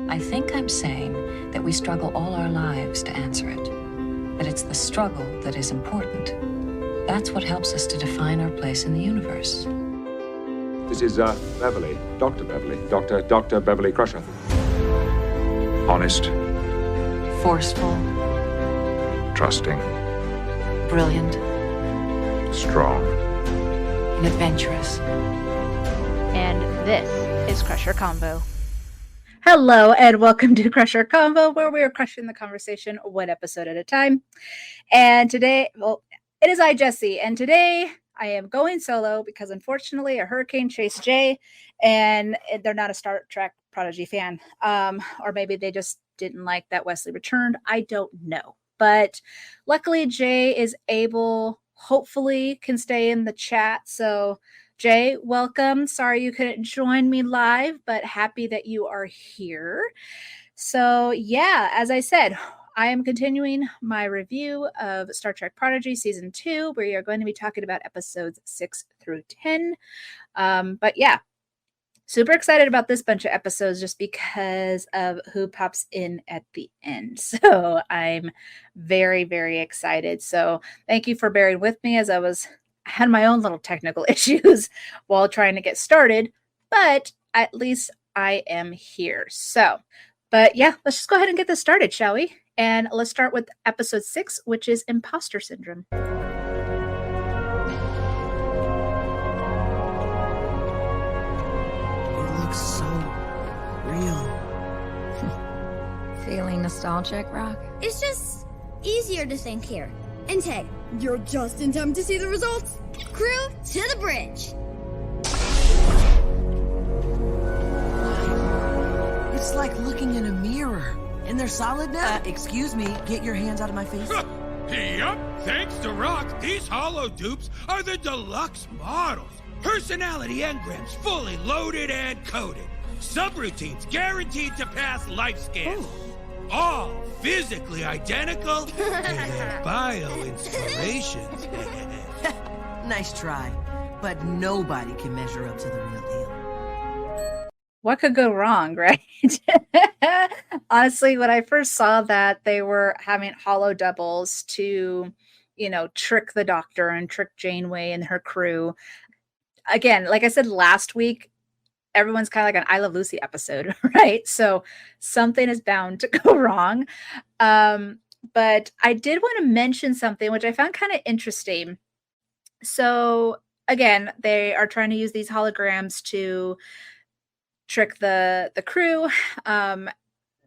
I think I'm saying that we struggle all our lives to answer it. That it's the struggle that is important. That's what helps us to define our place in the universe. This is Beverly, Dr. Beverly, Dr. Beverly Crusher. Honest. Forceful. Trusting. Brilliant. Strong. And adventurous. And this is Crusher Combo. Hello and welcome to Crusher Combo, where we are crushing the conversation one episode at a time. And today, well, it is I, Jesse, and today I am going solo because unfortunately a hurricane chased Jay, and they're not a Star Trek Prodigy fan. Or maybe they just didn't like that Wesley returned. I don't know. But luckily Jay is able, hopefully can stay in the chat. So Jay, welcome. Sorry you couldn't join me live, but happy that you are here. So yeah, as I said, I am continuing my review of Star Trek Prodigy Season 2, where you're going to be talking about episodes 6 through 10. But yeah, super excited about this bunch of episodes just because of who pops in at the end. So I'm very, very excited. So thank you for bearing with me as I had my own little technical issues while trying to get started, but at least I am here. So, but yeah, let's just go ahead and get this started, shall we? And let's start with episode 6, which is Imposter Syndrome. It looks so real. Feeling nostalgic, Rock? It's just easier to think here. And hey, you're just in time to see the results. Crew to the bridge. It's like looking in a mirror. And they're solid now? Excuse me, get your hands out of my face. Yup, thanks to Rock, these holo dupes are the deluxe models. Personality engrams fully loaded and coded. Subroutines guaranteed to pass life scans. All physically identical to their bio inspirations. Nice try, but nobody can measure up to the real deal. What could go wrong, right? Honestly, when I first saw that they were having holo doubles to, trick the Doctor and trick Janeway and her crew. Again, like I said last week, everyone's kind of like an I Love Lucy episode, right? So something is bound to go wrong. But I did want to mention something which I found kind of interesting. So again, they are trying to use these holograms to trick the crew.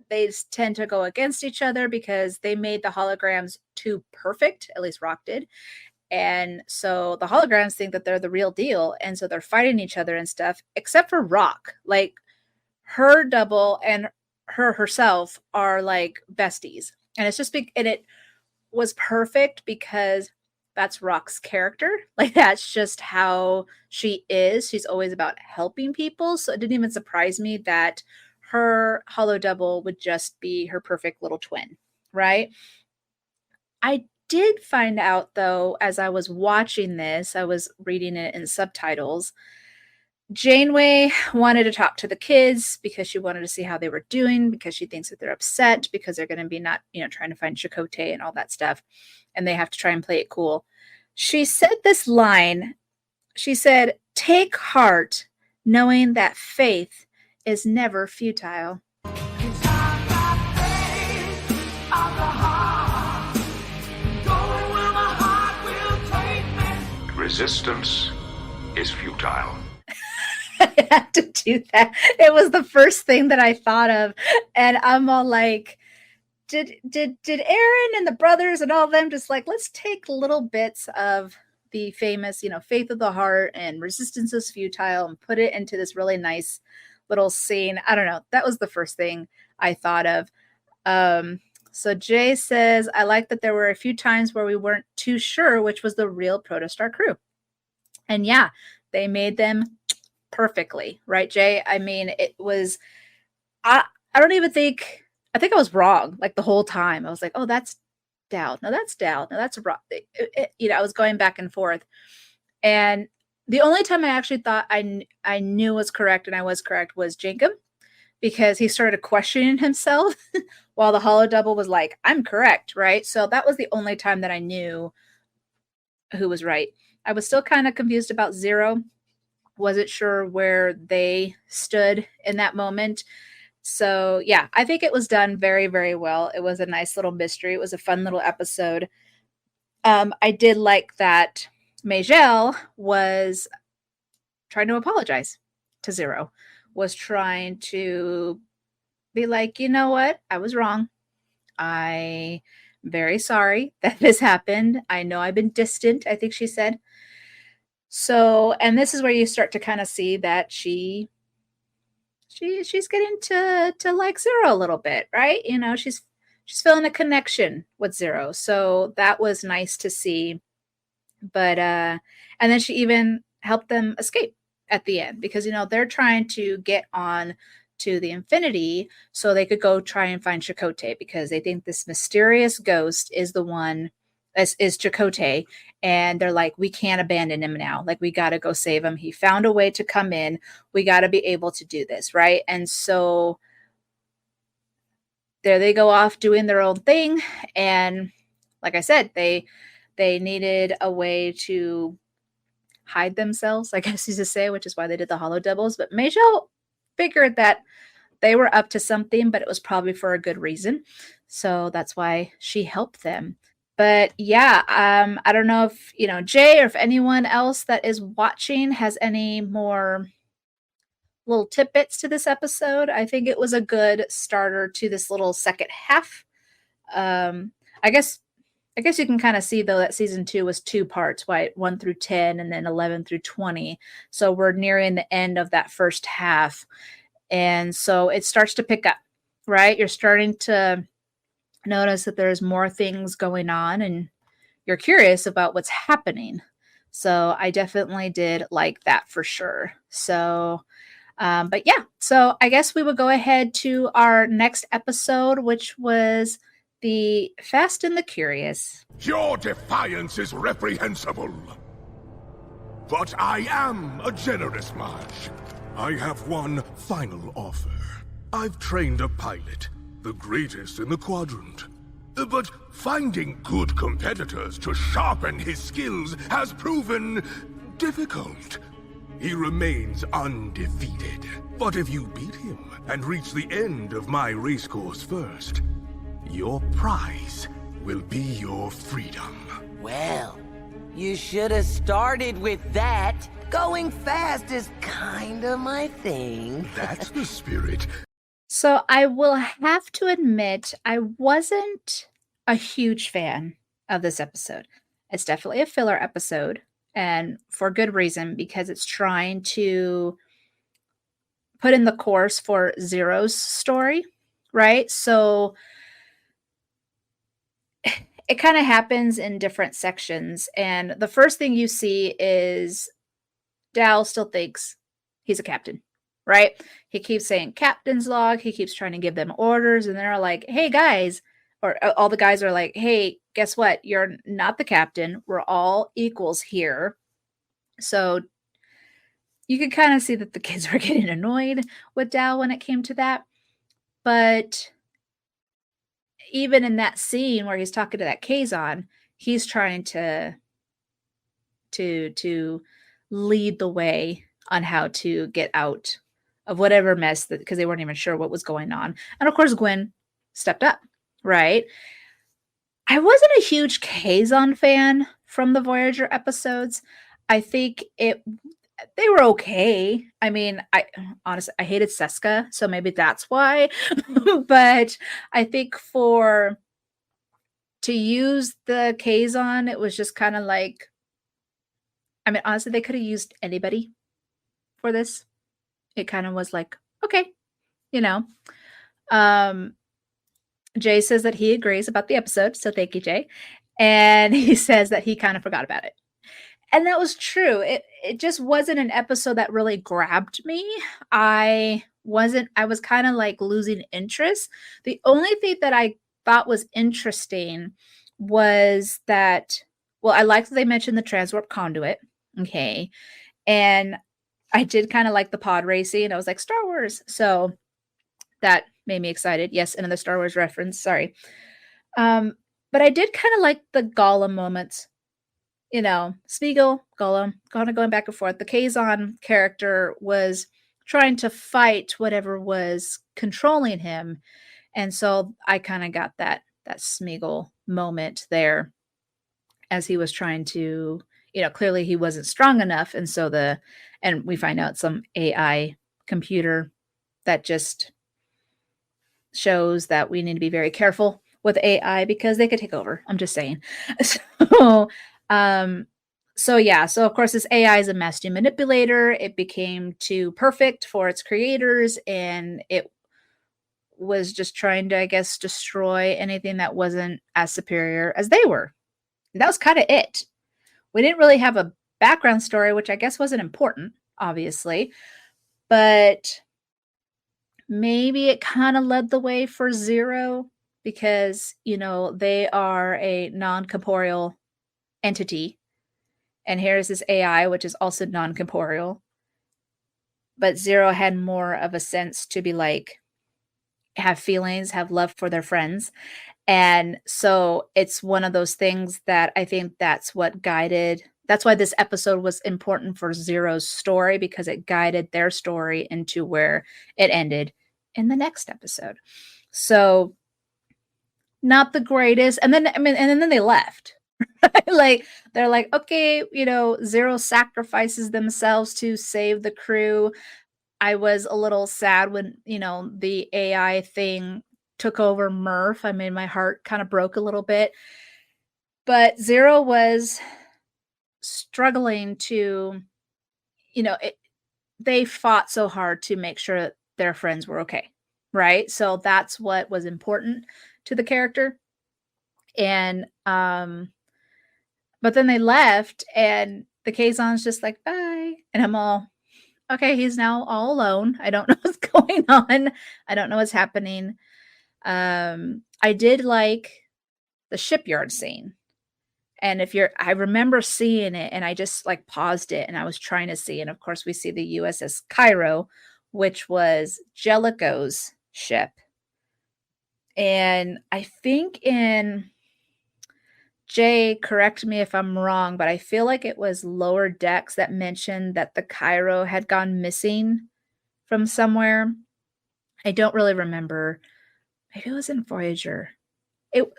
They tend to go against each other because they made the holograms too perfect, at least Rock did. And so the holograms think that they're the real deal. And so they're fighting each other and stuff, except for Rock. Like her double and her herself are like besties. And it's just, and it was perfect because that's Rock's character. Like that's just how she is. She's always about helping people. So it didn't even surprise me that her holo double would just be her perfect little twin, right? I did find out though, as I was watching this, I was reading it in subtitles. Janeway wanted to talk to the kids because she wanted to see how they were doing, because she thinks that they're upset because they're going to be not, trying to find Chakotay and all that stuff. And they have to try and play it cool. She said this line. She said, "Take heart, knowing that faith is never futile." Resistance is futile. I had to do that. It was the first thing that I thought of. And I'm all like, did Aaron and the brothers and all of them just like, let's take little bits of the famous, faith of the heart and resistance is futile and put it into this really nice little scene. I don't know. That was the first thing I thought of. So Jay says, I like that there were a few times where we weren't too sure which was the real Protostar crew. And yeah, they made them perfectly, right, Jay? I mean, it was, I don't even think, I think I was wrong like the whole time. I was like, oh, that's Dowd. No, that's Dowd. No, that's wrong. I was going back and forth. And the only time I actually thought I knew was correct and I was correct was Jankum. because he started questioning himself while the holo double was like, I'm correct, right? So that was the only time that I knew who was right. I was still kind of confused about Zero. Wasn't sure where they stood in that moment. So yeah, I think it was done very, very well. It was a nice little mystery. It was a fun little episode. I did like that Majel was trying to apologize to Zero, was trying to be like, you know what? I was wrong. I'm very sorry that this happened. I know I've been distant, I think she said. So, and this is where you start to kind of see that she's getting to like Zero a little bit, right? You know, she's feeling a connection with Zero. So that was nice to see. But and then she even helped them escape at the end, because you know they're trying to get on to the Infinity so they could go try and find Chakotay, because they think this mysterious ghost is the one, is Chakotay, and they're like, we can't abandon him now. Like, we got to go save him. He found a way to come in. We got to be able to do this, right? And so there they go off doing their own thing, and like I said, they needed a way to hide themselves, I guess you could say, which is why they did the holo doubles. But Majel figured that they were up to something, but it was probably for a good reason. So that's why she helped them. But yeah, I don't know if, you know, Jay or if anyone else that is watching has any more little tidbits to this episode. I think it was a good starter to this little second half. I guess you can kind of see, though, that season 2 was 2 parts, right? 1 through 10 and then 11 through 20. So we're nearing the end of that first half. And so it starts to pick up, right? You're starting to notice that there's more things going on and you're curious about what's happening. So I definitely did like that for sure. So, but yeah, so I guess we would go ahead to our next episode, which was the Fast and the Curious. Your defiance is reprehensible. But I am a generous Marsh. I have one final offer. I've trained a pilot, the greatest in the quadrant. But finding good competitors to sharpen his skills has proven difficult. He remains undefeated. But if you beat him and reach the end of my racecourse first, your prize will be your freedom. Well, you should have started with that. Going fast is kinda my thing. That's the spirit. So I will have to admit, I wasn't a huge fan of this episode. It's definitely a filler episode, and for good reason, because it's trying to put in the course for Zero's story, right? So it kind of happens in different sections. And the first thing you see is Dal still thinks he's a captain, right? He keeps saying captain's log. He keeps trying to give them orders. And they're like, hey, guys, or all the guys are like, hey, guess what? You're not the captain. We're all equals here. So you could kind of see that the kids were getting annoyed with Dal when it came to that. But even in that scene where he's talking to that Kazon, he's trying to lead the way on how to get out of whatever mess, that because they weren't even sure what was going on. And of course, Gwen stepped up, right? I wasn't a huge Kazon fan from the Voyager episodes. I think they were okay. I mean, I honestly, I hated Seska, so maybe that's why. But I think to use the Kazon, it was just kind of like, I mean, honestly, they could have used anybody for this. It kind of was like, okay, you know. Jay says that he agrees about the episode, so thank you, Jay. And he says that he kind of forgot about it. And that was true. It just wasn't an episode that really grabbed me. I was kind of like losing interest. The only thing that I thought was interesting was that, well, I liked that they mentioned the transwarp conduit. Okay. And I did kind of like the pod racing. I was like, Star Wars. So That made me excited. Yes, another Star Wars reference. Sorry. But I did kind of like the Gollum moments. You know, Smeagol, Gollum, kind of going back and forth. The Kazon character was trying to fight whatever was controlling him. And so I kind of got that Smeagol moment there as he was trying to, clearly he wasn't strong enough. And so and we find out some AI computer that just shows that we need to be very careful with AI because they could take over. I'm just saying. So of course this AI is a master manipulator. It became too perfect for its creators, and it was just trying to, I guess, destroy anything that wasn't as superior as they were. And that was kind of it. We didn't really have a background story, which I guess wasn't important, obviously, but maybe it kind of led the way for Zero because, they are a non-corporeal entity. And here's this AI, which is also non-corporeal. But Zero had more of a sense to be like, have feelings, have love for their friends. And so it's one of those things that I think that's why this episode was important for Zero's story, because it guided their story into where it ended in the next episode. So not the greatest. And then, and then they left. Like, they're like, okay, Zero sacrifices themselves to save the crew. I was a little sad when, the AI thing took over Murph. I mean, my heart kind of broke a little bit. But Zero was struggling to, they fought so hard to make sure that their friends were okay, right? So that's what was important to the character. And, but then they left, and the Kazon's just like, bye. And I'm all, okay, he's now all alone. I don't know what's going on. I don't know what's happening. I did like the shipyard scene. And I remember seeing it, and I just like paused it and I was trying to see. And of course we see the USS Cairo, which was Jellicoe's ship. And I think Jay, correct me if I'm wrong, but I feel like it was Lower Decks that mentioned that the Cairo had gone missing from somewhere. I don't really remember. Maybe it was in Voyager.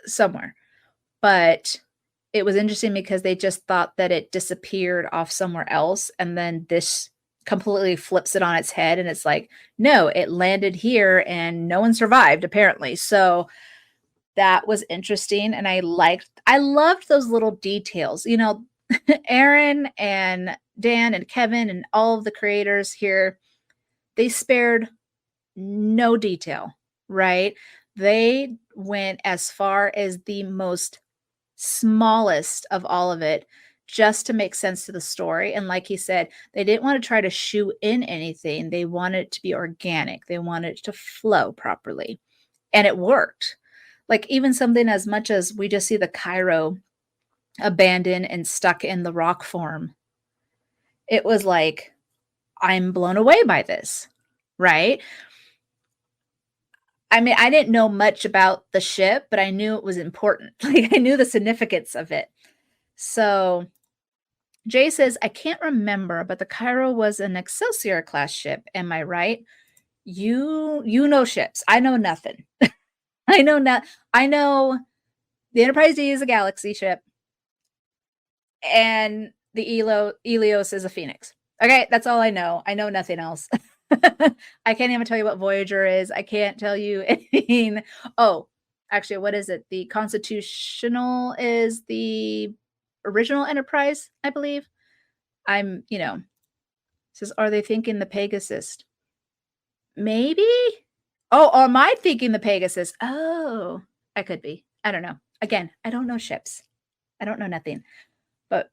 Somewhere. But it was interesting because they just thought that it disappeared off somewhere else. And then this completely flips it on its head. And it's like, no, it landed here and no one survived, apparently. So that was interesting. And I loved those little details. Aaron and Dan and Kevin and all of the creators here, they spared no detail, right? They went as far as the most smallest of all of it just to make sense to the story. And like he said, they didn't want to try to shoe in anything. They wanted it to be organic. They wanted it to flow properly. And it worked. Like even something as much as we just see the Cairo abandoned and stuck in the rock form. It was like, I'm blown away by this, right? I mean, I didn't know much about the ship, but I knew it was important. Like I knew the significance of it. So Jay says, I can't remember, but the Cairo was an Excelsior class ship. Am I right? You know ships. I know nothing. I know the Enterprise D is a Galaxy ship, and the Helios is a Phoenix. Okay, that's all I know. I know nothing else. I can't even tell you what Voyager is. I can't tell you anything. Oh, actually, what is it? The Constitutional is the original Enterprise, I believe. Says, are they thinking the Pegasus? Maybe? Oh, or am I thinking the Pegasus? Oh, I could be. I don't know. Again, I don't know ships. I don't know nothing. But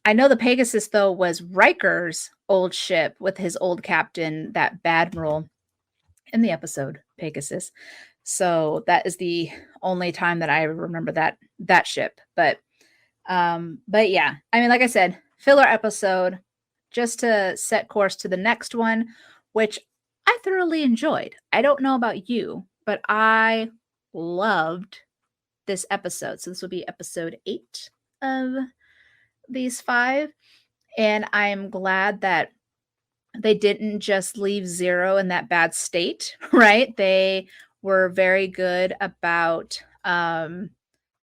I know the Pegasus, though, was Riker's old ship with his old captain, that Admiral, in the episode Pegasus. So that is the only time that I remember that ship. But yeah, I mean, like I said, filler episode just to set course to the next one, which I I thoroughly enjoyed. I don't know about you, but I loved this episode. So this will be episode 8 of these 5. And I'm glad that they didn't just leave Zero in that bad state, right? They were very good about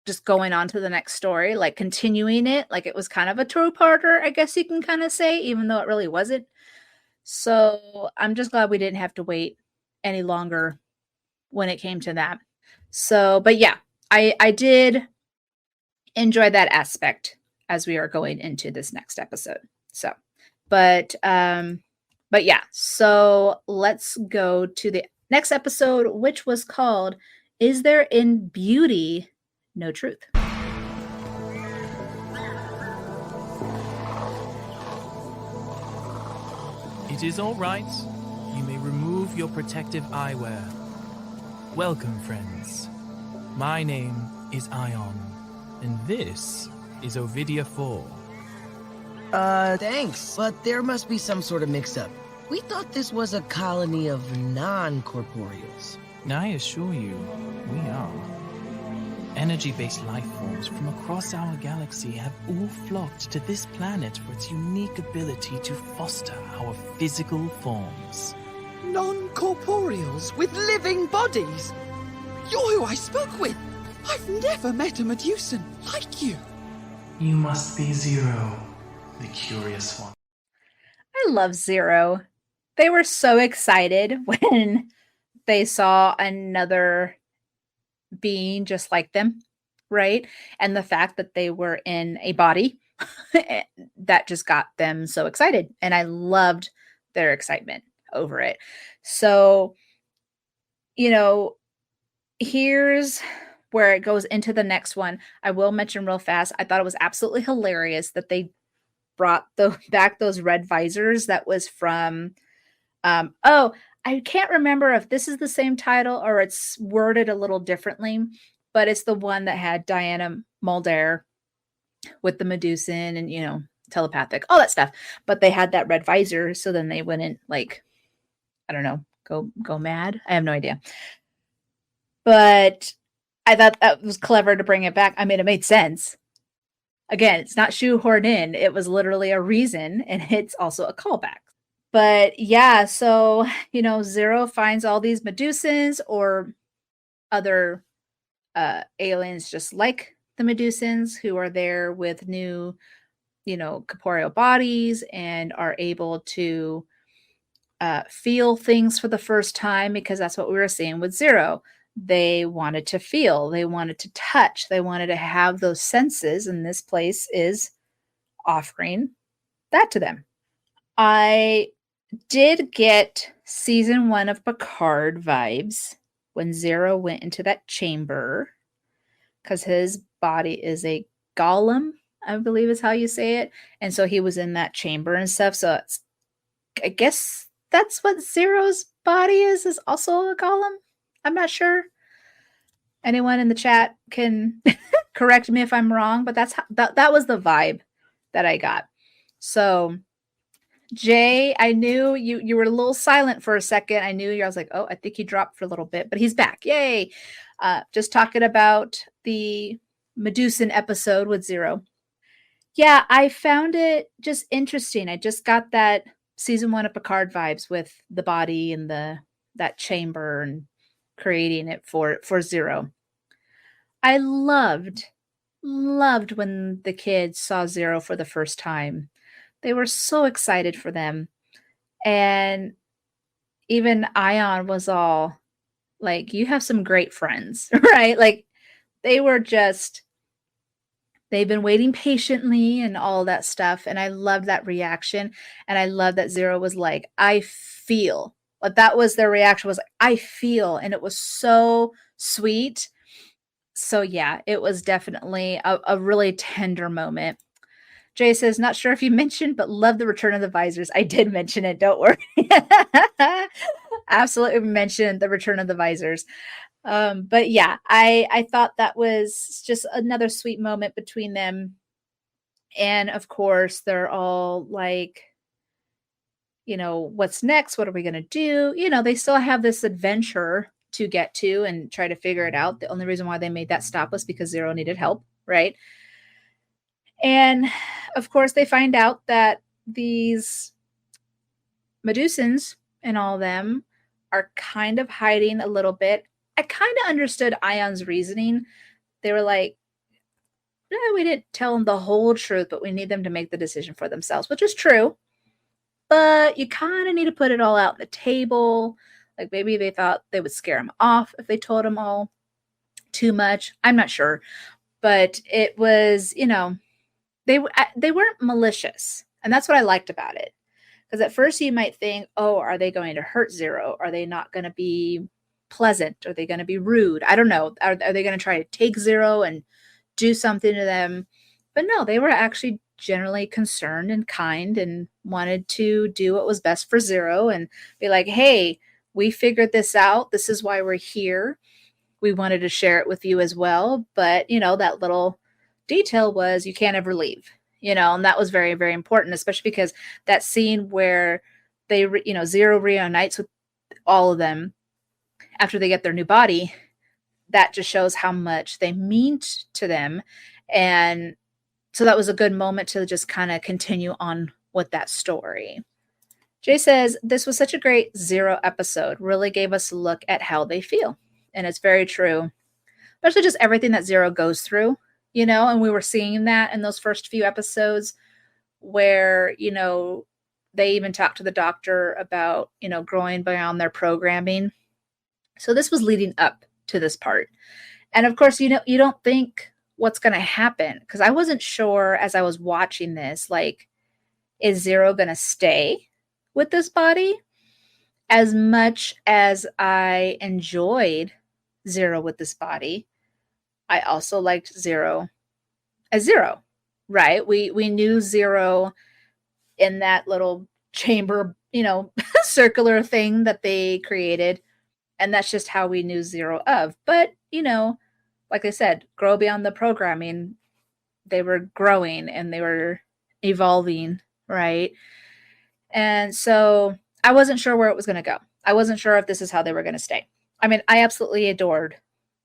just going on to the next story, like continuing it. Like it was kind of a two-parter, I guess you can kind of say, even though it really wasn't. So I'm just glad we didn't have to wait any longer when it came to that. So, but yeah, I did enjoy that aspect as we are going into this next episode. So, but yeah, so let's go to the next episode, which was called Is There in Beauty No Truth? It is all right. You may remove your protective eyewear. Welcome, friends. My name is Ion, and this is Ovidia 4. Thanks, but there must be some sort of mix-up. We thought this was a colony of non-corporeals. I assure you, we are. Energy-based life forms from across our galaxy have all flocked to this planet for its unique ability to foster our physical forms. Non-corporeals with living bodies? You're who I spoke with! I've never met a Medusan like you! You must be Zero, the curious one. I love Zero. They were so excited when they saw another being just like them, right? And the fact that they were in a body, that just got them so excited. And I loved their excitement over it. So, here's where it goes into the next one. I will mention real fast, I thought it was absolutely hilarious that they brought back those red visors that was from I can't remember if this is the same title or it's worded a little differently, but it's the one that had Diana Muldaur with the Medusan and, telepathic, all that stuff. But they had that red visor, so then they wouldn't, like, I don't know, go mad. I have no idea. But I thought that was clever to bring it back. I mean, it made sense. Again, it's not shoehorned in. It was literally a reason, and it's also a callback. But yeah, so, Zero finds all these Medusans or other aliens just like the Medusans who are there with new, corporeal bodies and are able to feel things for the first time, because that's what we were seeing with Zero. They wanted to feel, they wanted to touch, they wanted to have those senses, and this place is offering that to them. I did get season 1 of Picard vibes when Zero went into that chamber, because his body is a golem, I believe is how you say it. And so he was in that chamber and stuff. So I guess that's what Zero's body is also a golem. I'm not sure. Anyone in the chat can correct me if I'm wrong, but that was the vibe that I got. So Jay, I knew you were a little silent for a second. I was like, oh, I think he dropped for a little bit, but he's back. Yay. Just talking about the Medusan episode with Zero. Yeah, I found it just interesting. I just got that season 1 of Picard vibes with the body and that chamber and creating it for Zero. I loved when the kids saw Zero for the first time. They were so excited for them. And even Ion was all like, you have some great friends, right? Like they've been waiting patiently and all that stuff. And I loved that reaction. And I love that Zero was like, I feel. But that was their reaction, was like, I feel. And it was so sweet. So yeah, it was definitely a really tender moment. Jay says, not sure if you mentioned, but love the return of the visors. I did mention it. Don't worry. Absolutely mentioned the return of the visors. But yeah, I thought that was just another sweet moment between them. And of course, they're all like, what's next? What are we going to do? They still have this adventure to get to and try to figure it out. The only reason why they made that stop was because Zero needed help, right? And of course, they find out that these Medusans and all of them are kind of hiding a little bit. I kind of understood Ion's reasoning. They were like, we didn't tell them the whole truth, but we need them to make the decision for themselves, which is true. But you kind of need to put it all out on the table. Like maybe they thought they would scare them off if they told them all too much. I'm not sure. But it was, they weren't malicious. And that's what I liked about it. Because at first you might think, oh, are they going to hurt Zero? Are they not going to be pleasant? Are they going to be rude? I don't know. Are they going to try to take Zero and do something to them? But no, they were actually generally concerned and kind and wanted to do what was best for Zero and be like, hey, we figured this out. This is why we're here. We wanted to share it with you as well. But, that little detail was you can't ever leave, and that was very, very important, especially because that scene where they, Zero reunites with all of them after they get their new body, that just shows how much they mean to them. And so that was a good moment to just kind of continue on with that story. Jay says, this was such a great Zero episode. Really gave us a look at how they feel. And it's very true. Especially just everything that Zero goes through, and we were seeing that in those first few episodes where, they even talked to the doctor about, growing beyond their programming. So this was leading up to this part. And of course, you don't think what's going to happen, because I wasn't sure as I was watching this, like, is Zero going to stay with this body? As much as I enjoyed Zero with this body, I also liked Zero as Zero, right? We knew Zero in that little chamber, circular thing that they created. And that's just how we knew Zero of. But, like I said, grow beyond the programming. They were growing and they were evolving, right? And so I wasn't sure where it was going to go. I wasn't sure if this is how they were going to stay. I mean, I absolutely adored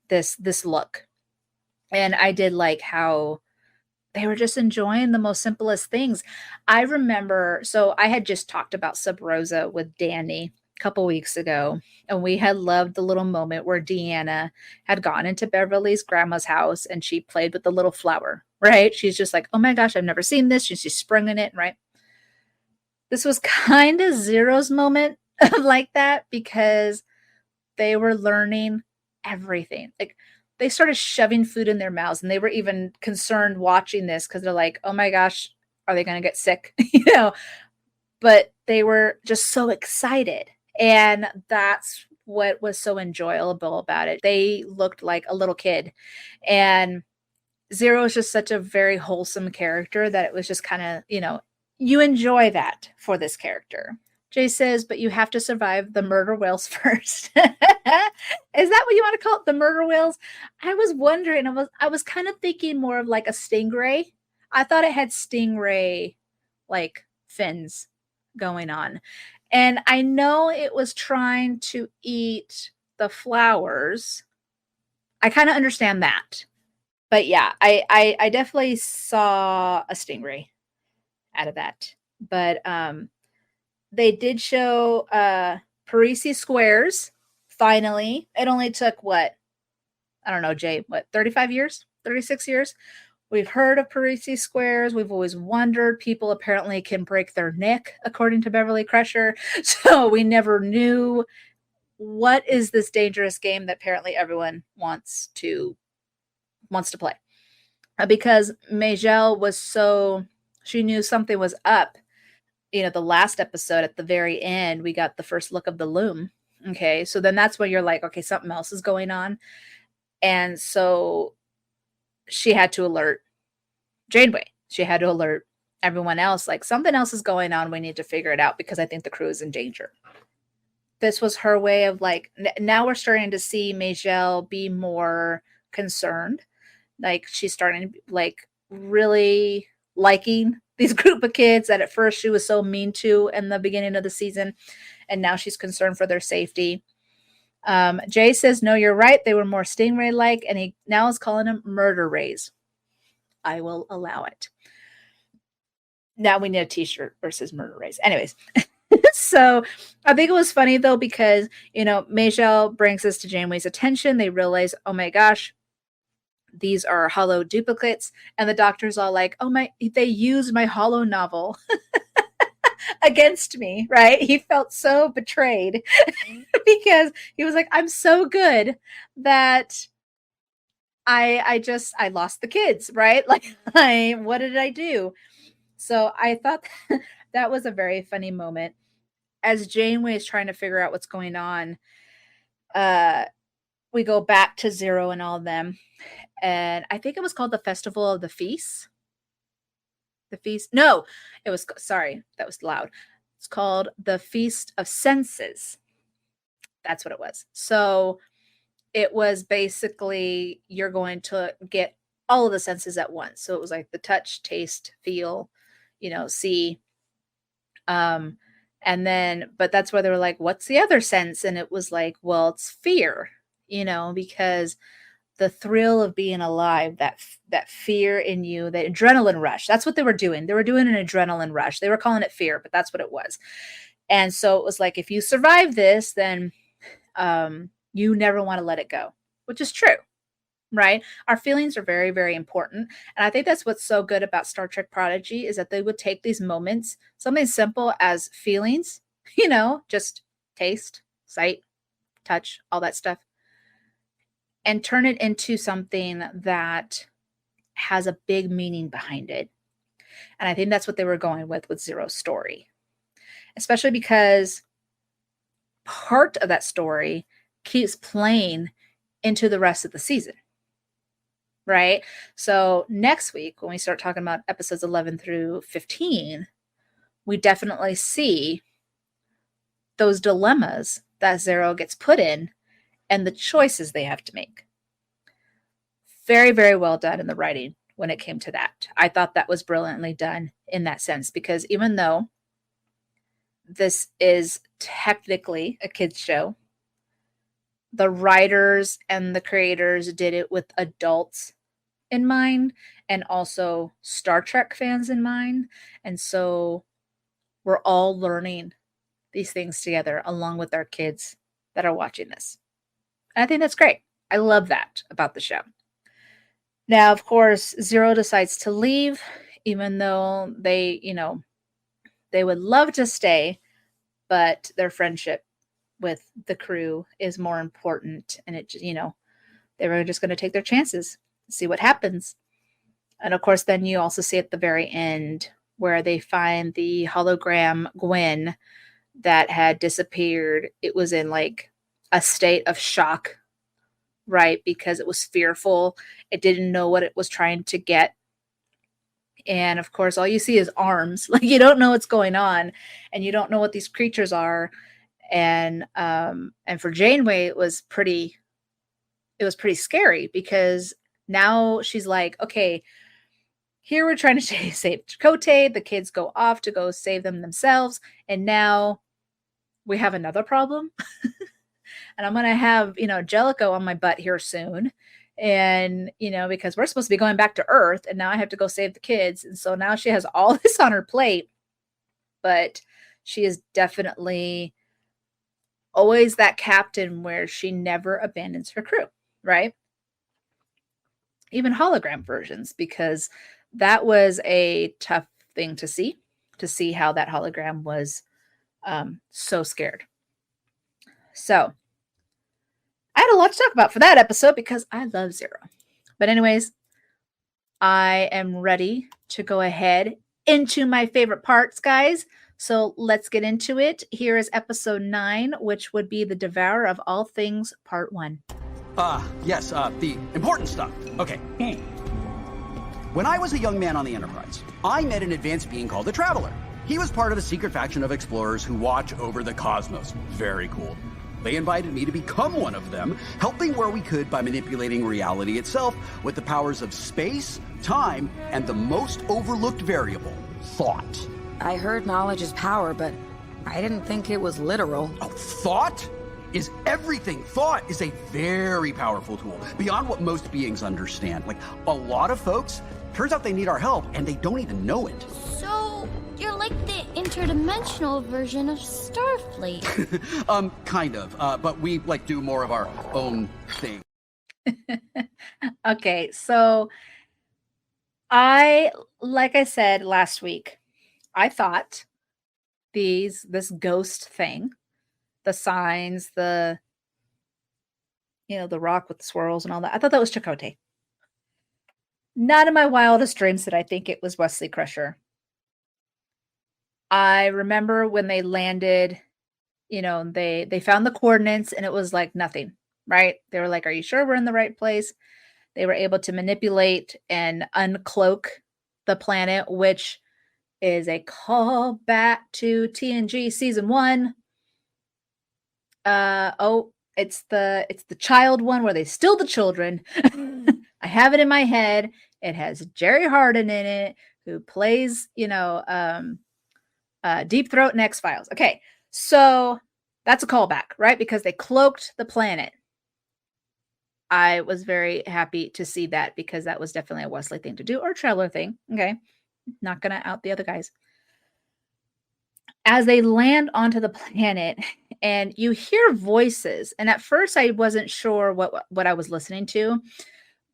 this look. And I did like how they were just enjoying the most simplest things. I remember, so I had just talked about Sub Rosa with Danny a couple weeks ago, and we had loved the little moment where Deanna had gone into Beverly's grandma's house and she played with the little flower, right? She's just like, oh my gosh, I've never seen this. She sprung in it, right? This was kind of Zero's moment like that, because they were learning everything. Like, they started shoving food in their mouths, and they were even concerned watching this because they're like, oh my gosh, are they going to get sick? But they were just so excited. And that's what was so enjoyable about it. They looked like a little kid. And Zero is just such a very wholesome character that it was just kind of, you enjoy that for this character. Jay says, but you have to survive the murder whales first. Is that what you want to call it? The murder whales? I was wondering, I was kind of thinking more of like a stingray. I thought it had stingray like fins going on. And I know it was trying to eat the flowers. I kind of understand that. But yeah, I definitely saw a stingray out of that. But they did show Parisi squares, finally. It only took, what? I don't know, Jay, 35 years? 36 years? We've heard of Parisi squares. We've always wondered. People apparently can break their neck, according to Beverly Crusher. So we never knew what is this dangerous game that apparently everyone wants to play. Because Majel was she knew something was up. The last episode at the very end, we got the first look of the loom. Okay. So then that's when you're like, okay, something else is going on. And so she had to alert Janeway. She had to alert everyone else, like, something else is going on. We need to figure it out because I think the crew is in danger. This was her way of like, now we're starting to see Majel be more concerned. Like, she's starting to like really liking these group of kids that at first she was so mean to in the beginning of the season, and now she's concerned for their safety. Jay says, no, you're right. They were more stingray-like, and he now is calling them murder rays. I will allow it. Now we need a t-shirt versus murder rays. Anyways, so I think it was funny, though, because, Majel brings this to Janeway's attention. They realize, oh my gosh, these are hollow duplicates. And the doctor's all like, they used my hollow novel against me, right? He felt so betrayed because he was like, I'm so good that I lost the kids, right? Like, what did I do? So I thought that was a very funny moment. As Janeway is trying to figure out what's going on, we go back to Zero and all of them. And I think it was called the Festival of the Feast. The Feast. No, it was, sorry, that was loud. It's called the Feast of Senses. That's what it was. So it was basically, you're going to get all of the senses at once. So it was like the touch, taste, feel, see. And then, but that's where they were like, what's the other sense? And it was like, well, it's fear, because the thrill of being alive, that fear in you, that adrenaline rush, that's what they were doing. They were doing an adrenaline rush. They were calling it fear, but that's what it was. And so it was like, if you survive this, then you never want to let it go, which is true, right? Our feelings are very, very important. And I think that's what's so good about Star Trek Prodigy is that they would take these moments, something simple as feelings, just taste, sight, touch, all that stuff, and turn it into something that has a big meaning behind it. And I think that's what they were going with Zero's story, especially because part of that story keeps playing into the rest of the season, right? So next week, when we start talking about episodes 11 through 15, we definitely see those dilemmas that Zero gets put in and the choices they have to make. Very, very well done in the writing when it came to that. I thought that was brilliantly done in that sense, because even though this is technically a kids show, the writers and the creators did it with adults in mind and also Star Trek fans in mind. And so we're all learning these things together along with our kids that are watching this. And I think that's great. I love that about the show. Now, of course, Zero decides to leave, even though they would love to stay, but their friendship with the crew is more important. And they were just going to take their chances, see what happens. And of course, then you also see at the very end where they find the hologram Gwen that had disappeared. It was in like a state of shock, right? Because it was fearful. It didn't know what it was trying to get. And of course, all you see is arms. Like, you don't know what's going on, and you don't know what these creatures are. And for Janeway, it was pretty scary, because now she's like, okay, here we're trying to save Chakotay. The kids go off to go save them themselves. And now we have another problem. And I'm going to have, Jellicoe on my butt here soon. And, because we're supposed to be going back to Earth, and now I have to go save the kids. And so now she has all this on her plate, but she is definitely always that captain where she never abandons her crew, right? Even hologram versions, because that was a tough thing to see how that hologram was so scared. So I had a lot to talk about for that episode because I love Zero. But anyways, I am ready to go ahead into my favorite parts, guys. So let's get into it. Here is episode 9, which would be the Devourer of All Things, part 1. Yes, the important stuff. Okay. When I was a young man on the Enterprise, I met an advanced being called the Traveler. He was part of a secret faction of explorers who watch over the cosmos. Very cool. They invited me to become one of them, helping where we could by manipulating reality itself with the powers of space, time, and the most overlooked variable, thought. I heard knowledge is power, but I didn't think it was literal. Oh, thought is everything. Thought is a very powerful tool, beyond what most beings understand. Like, a lot of folks, turns out they need our help, and they don't even know it. So, you're like the interdimensional version of Starfleet. Kind of, but we, like, do more of our own thing. Okay, so like I said last week, I thought this ghost thing, the signs, the rock with the swirls and all that, I thought that was Chakotay. Not in my wildest dreams did I think it was Wesley Crusher. I remember when they landed, they found the coordinates and it was like nothing, right? They were like, are you sure we're in the right place? They were able to manipulate and uncloak the planet, which is a call back to TNG season 1. It's the child one where they steal the children. I have it in my head. It has Jerry Hardin in it, who plays, Deep Throat and X-Files. Okay, so that's a callback, right? Because they cloaked the planet. I was very happy to see that because that was definitely a Wesley thing to do, or a Traveler thing. Okay, not gonna out the other guys. As they land onto the planet and you hear voices, and at first I wasn't sure what I was listening to,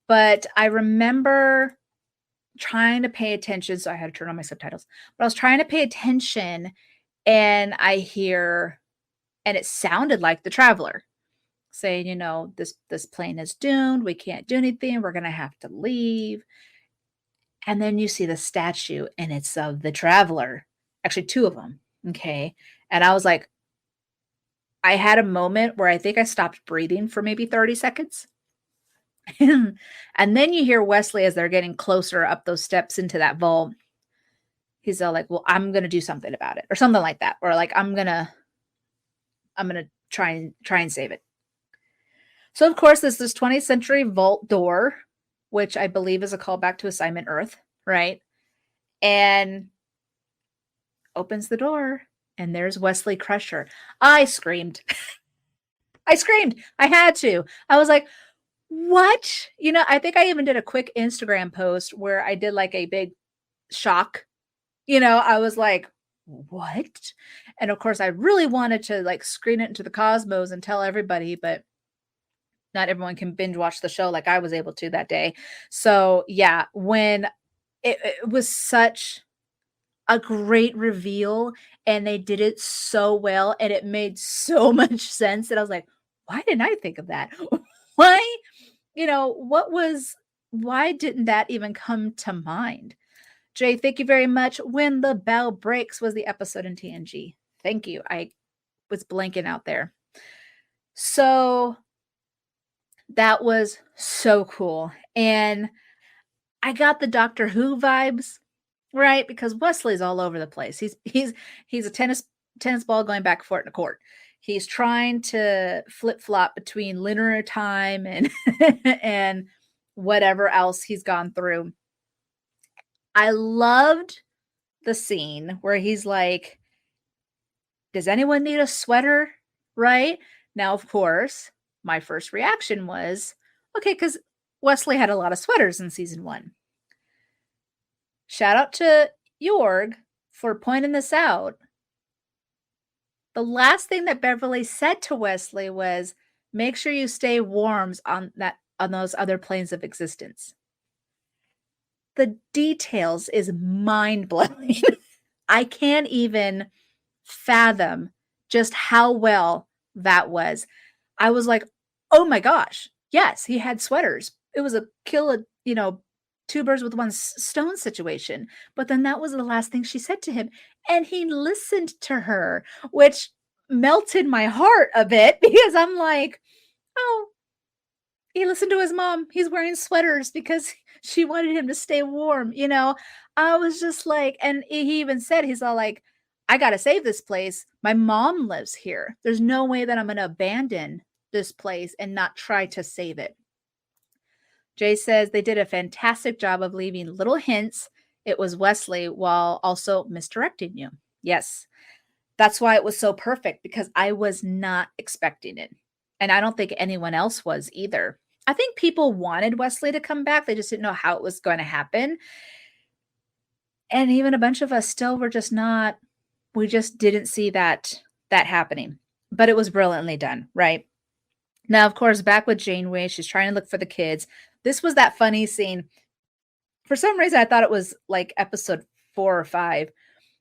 but I remember trying to pay attention. So I had to turn on my subtitles, but I was trying to pay attention and I hear, and it sounded like the Traveler saying, this plane is doomed. We can't do anything. We're going to have to leave. And then you see the statue and it's of the Traveler, actually 2 of them. Okay. And I was like, I had a moment where I think I stopped breathing for maybe 30 seconds. And then you hear Wesley as they're getting closer up those steps into that vault. He's all like, well, I'm going to do something about it, or something like that. Or like, I'm going to try and save it. So of course, there's this 20th century vault door, which I believe is a callback to Assignment Earth, right? And opens the door and there's Wesley Crusher. I screamed. I screamed. I had to. I was like, what? I think I even did a quick Instagram post where I did like a big shock. I was like, what? And of course I really wanted to like screen it into the cosmos and tell everybody, but not everyone can binge watch the show like I was able to that day. So yeah, when it was such a great reveal and they did it so well and it made so much sense that I was like, why didn't I think of that? Why, why didn't that even come to mind? Jay, thank you very much. When the Bell Breaks was the episode in TNG. Thank you. I was blanking out there. So that was so cool. And I got the Doctor Who vibes, right? Because Wesley's all over the place. He's a tennis ball going back and forth in a court. He's trying to flip-flop between linear time and and whatever else he's gone through. I loved the scene where he's like, does anyone need a sweater? Right? Now, of course, my first reaction was, okay, because Wesley had a lot of sweaters in season 1. Shout out to Jorg for pointing this out. The last thing that Beverly said to Wesley was, make sure you stay warm on those other planes of existence. The details is mind-blowing. I can't even fathom just how well that was. I was like, oh my gosh, yes, he had sweaters. It was a kill, 2 birds with 1 stone situation. But then that was the last thing she said to him. And he listened to her, which melted my heart a bit because I'm like, oh, he listened to his mom. He's wearing sweaters because she wanted him to stay warm. I was just like, and he even said, he's all like, I got to save this place. My mom lives here. There's no way that I'm going to abandon this place and not try to save it. Jay says they did a fantastic job of leaving little hints it was Wesley while also misdirecting you. Yes. That's why it was so perfect, because I was not expecting it. And I don't think anyone else was either. I think people wanted Wesley to come back. They just didn't know how it was going to happen. And even a bunch of us still were just not, we just didn't see that happening. But it was brilliantly done, right? Now, of course, back with Janeway, she's trying to look for the kids. This was that funny scene. For some reason, I thought it was like episode 4 or 5.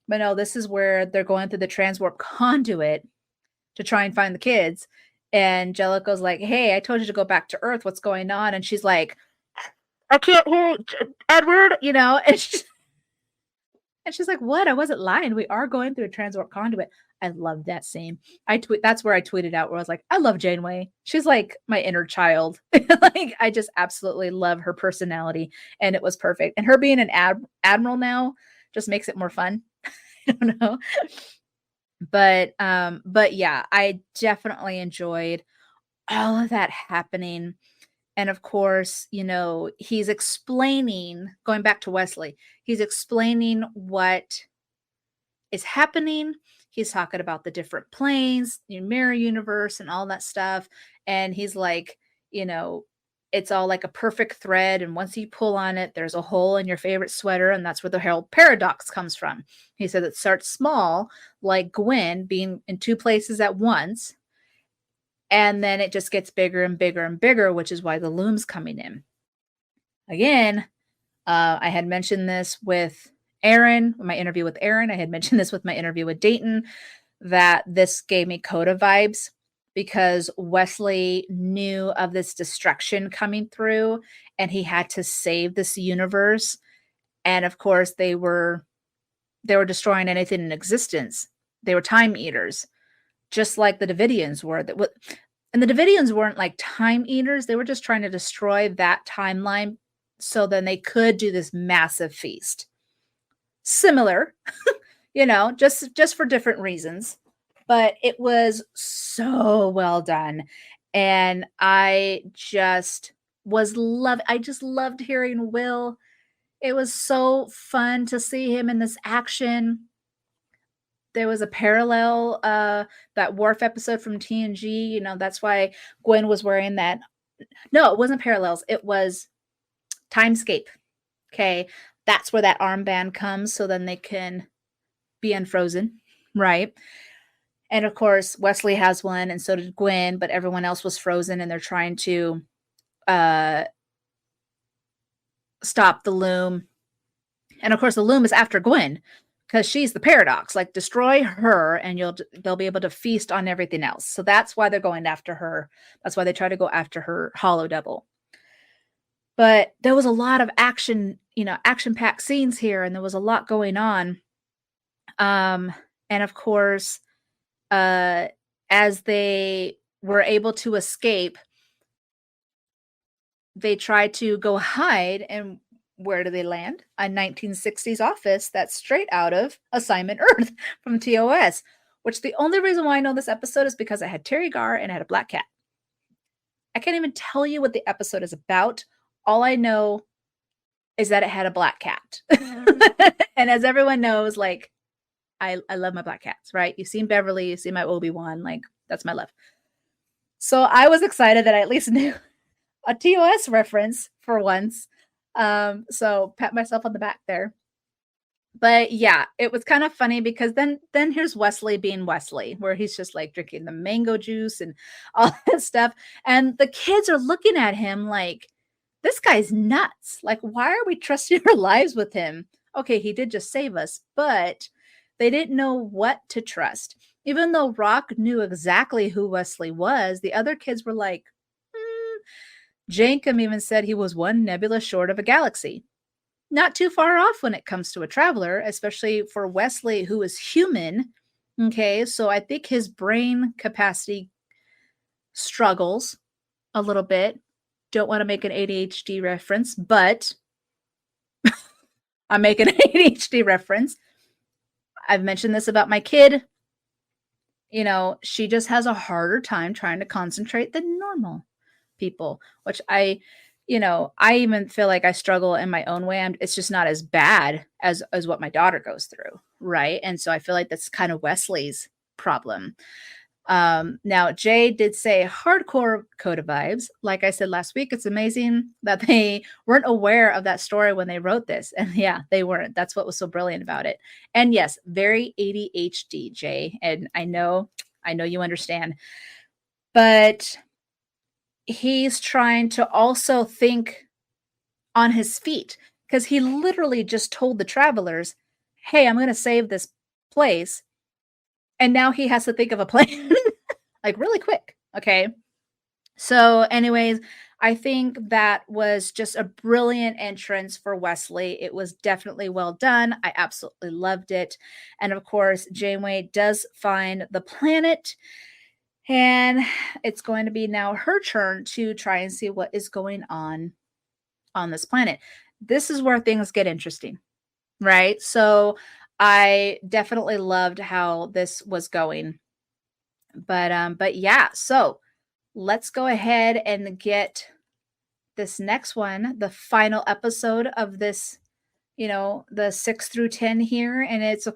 But no, this is where they're going through the transwarp conduit to try and find the kids. And Jellicoe's like, hey, I told you to go back to Earth. What's going on? And she's like, I can't hear Edward, and she's like, what? I wasn't lying. We are going through a transwarp conduit. I love that scene. That's where I tweeted out where I was like, I love Janeway. She's like my inner child. Like, I just absolutely love her personality, and it was perfect. And her being an admiral now just makes it more fun. I don't know. But yeah, I definitely enjoyed all of that happening. And of course, he's explaining, going back to Wesley, he's explaining what is happening. He's talking about the different planes, mirror universe, and all that stuff. And he's like, it's all like a perfect thread. And once you pull on it, there's a hole in your favorite sweater. And that's where the whole paradox comes from. He said it starts small, like Gwen being in 2 places at once. And then it just gets bigger and bigger and bigger, which is why the loom's coming in. Again, I had mentioned this with Aaron, my interview with Aaron. I had mentioned this with my interview with Dayton, that this gave me Coda vibes, because Wesley knew of this destruction coming through, and he had to save this universe. And of course, they were destroying anything in existence. They were time eaters, just like the Davidians were. And the Davidians weren't like time eaters. They were just trying to destroy that timeline so then they could do this massive feast. Similar, just for different reasons. But it was so well done. And I just loved hearing Will. It was so fun to see him in this action. There was a parallel, that Worf episode from TNG. That's why Gwen was wearing that. No, it wasn't parallels. It was Timescape. Okay. That's where that armband comes. So then they can be unfrozen. Right. And of course, Wesley has one, and so did Gwen, but everyone else was frozen, and they're trying to stop the loom. And of course, the loom is after Gwen, because she's the paradox. Like, destroy her, and they'll be able to feast on everything else. So that's why they're going after her. That's why they try to go after her hollow double. But there was a lot of action-packed scenes here, and there was a lot going on. And of course, as they were able to escape, they tried to go hide, and where do they land? A 1960s office that's straight out of Assignment Earth from TOS, which the only reason why I know this episode is because I had Terry Garr and I had a black cat. I can't even tell you what the episode is about. All I know is that it had a black cat. And as everyone knows, like, I love my black cats, right? You've seen Beverly, you've seen my Obi-Wan, like, that's my love. So I was excited that I at least knew a TOS reference for once. So pat myself on the back there. But yeah, it was kind of funny because then here's Wesley being Wesley, where he's just like drinking the mango juice and all that stuff. And the kids are looking at him like, this guy's nuts. Like, why are we trusting our lives with him? Okay, he did just save us, but they didn't know what to trust. Even though Rock knew exactly who Wesley was, the other kids were like, Jankum even said he was one nebula short of a galaxy. Not too far off when it comes to a traveler, especially for Wesley, who is human. Okay, so I think his brain capacity struggles a little bit. Don't want to make an ADHD reference, but I'm making an ADHD reference. I've mentioned this about my kid. You know, she just has a harder time trying to concentrate than normal people, which I I even feel like I struggle in my own way. It's just not as bad as what my daughter goes through, right? And so I feel like that's kind of Wesley's problem. Now Jay did say hardcore Coda vibes. Like I said last week, it's amazing that they weren't aware of that story when they wrote this. And yeah, they weren't. That's what was so brilliant about it. And yes, very ADHD, Jay. And I know you understand. But he's trying to also think on his feet, because he literally just told the travelers, hey, I'm going to save this place. And now he has to think of a plan like really quick. Okay. So anyways, I think that was just a brilliant entrance for Wesley. It was definitely well done. I absolutely loved it. And of course, Janeway does find the planet, and it's going to be now her turn to try and see what is going on this planet. This is where things get interesting, right? So I definitely loved how this was going. But yeah, so let's go ahead and get this next one, the final episode of this, the 6 through 10 here. And it's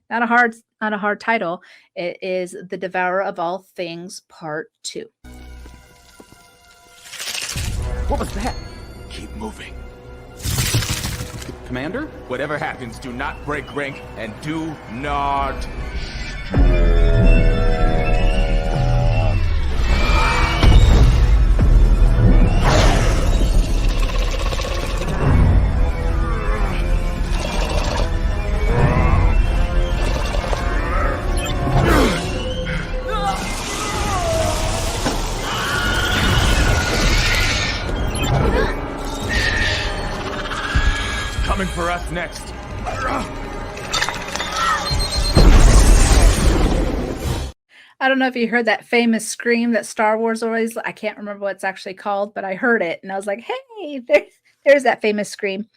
not a hard title. It is The Devourer of All Things Part 2. What was that? Keep moving. Commander? Whatever happens, do not break rank and do not. Coming for us next. I don't know if you heard that famous scream that Star Wars always, I can't remember what it's actually called, but I heard it and I was like, hey, there's that famous scream.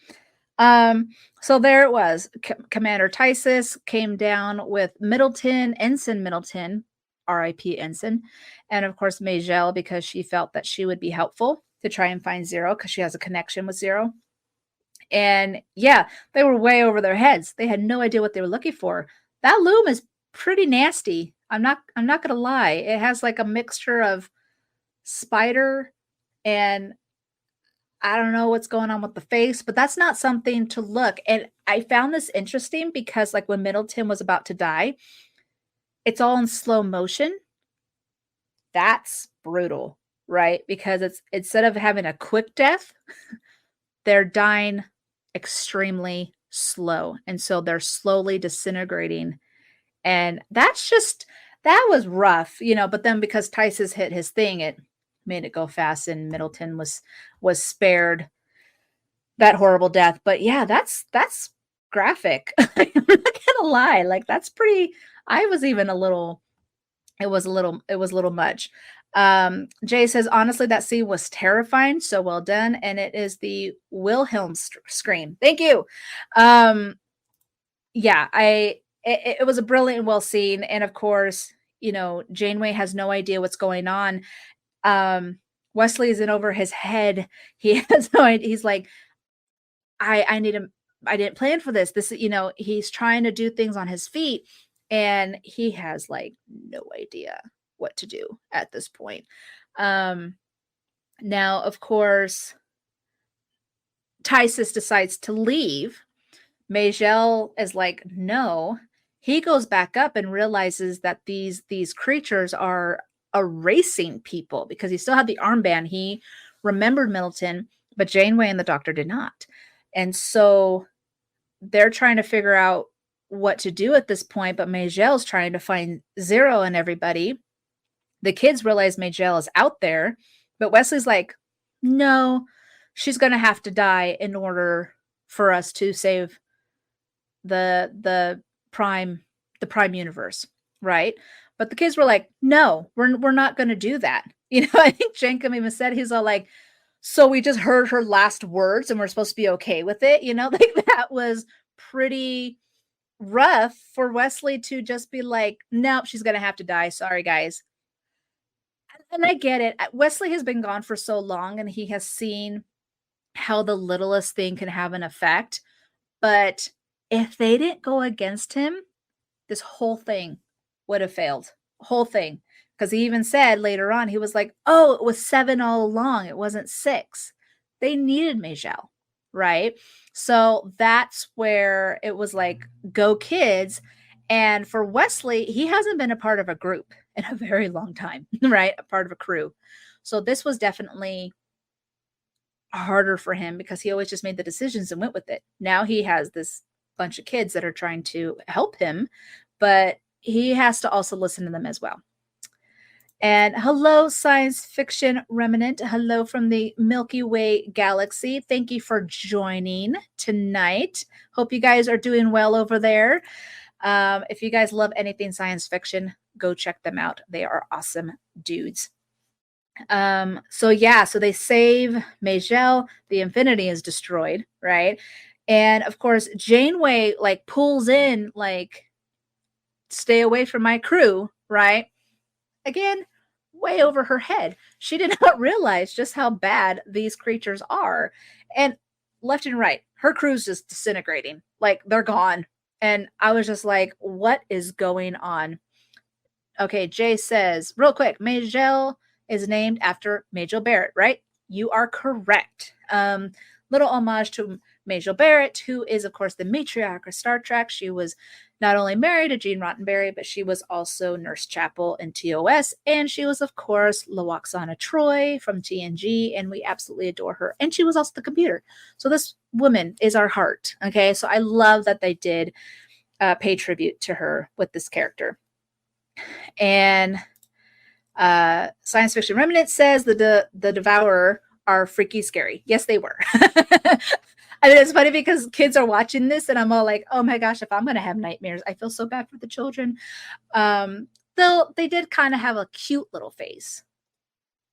So there it was. Commander Tysus came down with Middleton, Ensign Middleton, R.I.P. Ensign, and of course Majel, because she felt that she would be helpful to try and find Zero because she has a connection with Zero. And yeah, they were way over their heads. They had no idea what they were looking for. That loom is pretty nasty. I'm not gonna lie. It has like a mixture of spider and I don't know what's going on with the face, but that's not something to look. And I found this interesting because like when Middleton was about to die, it's all in slow motion. That's brutal, right? Because it's instead of having a quick death, they're dying extremely slow. And so they're slowly disintegrating. And that was rough, but then because Tysus hit his thing, it made it go fast and Middleton was spared that horrible death. But yeah, that's graphic. I'm not gonna lie. Like that's pretty, it was a little much. Jay says, honestly, that scene was terrifying. So well done. And it is the Wilhelm scream. Thank you. Yeah, it was a brilliant, well seen. And of course, Janeway has no idea what's going on. Wesley is in over his head. He has no idea. He's like, I need him. I didn't plan for this. He's trying to do things on his feet and he has like no idea what to do at this point. Now, of course, Tysus decides to leave. Majel is like, no. He goes back up and realizes that these creatures are erasing people because he still had the armband. He remembered Middleton, but Janeway and the doctor did not. And so they're trying to figure out what to do at this point, but Majel's trying to find Zero and everybody. The kids realize Majel is out there, but Wesley's like, no, she's going to have to die in order for us to save the prime universe, right? But the kids were like, no, we're not going to do that. I think Jenkum even said, he's all like, so we just heard her last words and we're supposed to be okay with it. Like that was pretty rough for Wesley to just be like, nope, she's going to have to die. Sorry, guys. And I get it. Wesley has been gone for so long and he has seen how the littlest thing can have an effect. But if they didn't go against him, this whole thing would have failed. Whole thing. Because he even said later on, he was like, oh, it was 7 all along. It wasn't 6. They needed Majel, right? So that's where it was like, go kids. And for Wesley, he hasn't been a part of a group in a very long time, right? A part of a crew. So this was definitely harder for him because he always just made the decisions and went with it. Now he has this bunch of kids that are trying to help him, but he has to also listen to them as well. And hello, science fiction remnant. Hello from the Milky Way galaxy. Thank you for joining tonight. Hope you guys are doing well over there. If you guys love anything science fiction, go check them out. They are awesome dudes. So they save Majel. The Infinity is destroyed, right? And of course, Janeway like pulls in, like, stay away from my crew, right? Again, way over her head. She did not realize just how bad these creatures are. And left and right, her crew's just disintegrating. Like, they're gone. And I was just like, what is going on? Okay, Jay says, real quick, Majel is named after Majel Barrett, right? You are correct. Little homage to Majel Barrett, who is, of course, the matriarch of Star Trek. She was not only married to Gene Roddenberry, but she was also Nurse Chapel in TOS. And she was, of course, Lawaxana Troy from TNG. And we absolutely adore her. And she was also the computer. So this woman is our heart. Okay. So I love that they did pay tribute to her with this character. And Science Fiction Remnant says the Devourer are freaky scary. Yes, they were. I mean, it's funny because kids are watching this and I'm all like, oh my gosh, if I'm going to have nightmares, I feel so bad for the children. Though they did kind of have a cute little face,